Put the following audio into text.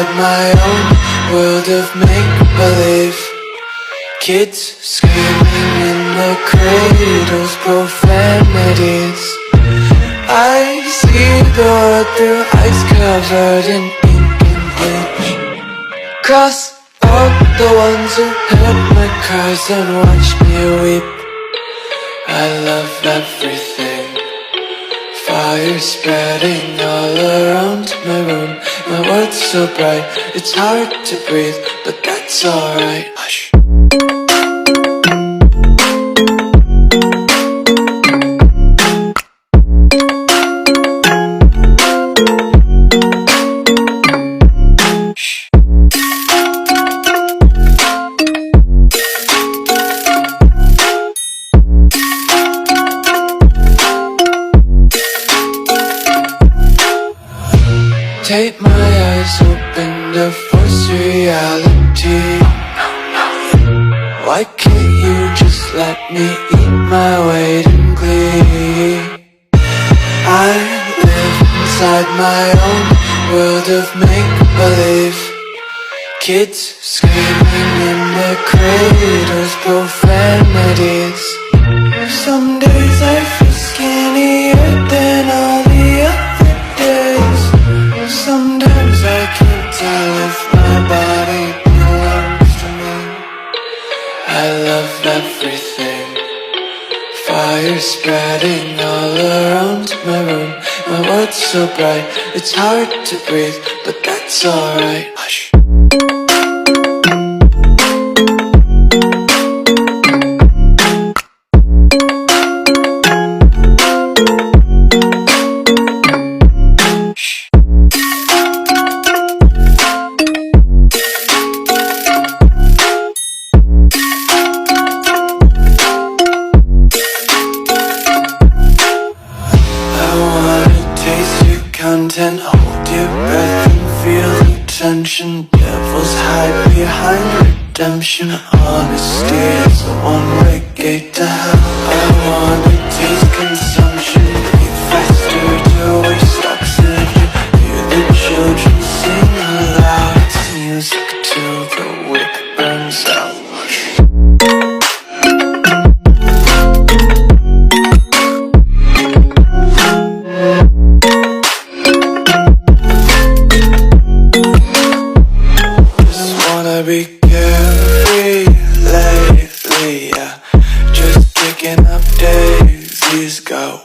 inside my own world of make-believe. Kids screaming in the cradles, profanities. I see the world through eyes covered in ink and bleach. Cross out the ones who heard my cries and watched me weep. I love everything. Fire spreading all around my room. My world's so bright, it's hard to breathe, but that's alright. Hush. Take my eyes open to force reality. Why can't you just let me eat my weight in glee? I live inside my own world of make-believe. Kids screaming in their cradles, profanities. Some days I feel skinnier than all the other days. Sometimes I can't tell if my body belongs to me. I love everything. Fire spreading all around my room. My world's so bright, it's hard to breathe, but that's alright. Hush. Content, hold your breath and feel the tension. Devils hide behind redemption. Honesty is a one-way gate to hell. I wanna taste consumption, breathe faster to waste oxygen. Hear the children sing aloud. It's music till the wick burns out. Be carefree lately, yeah. Just picking up daisies, go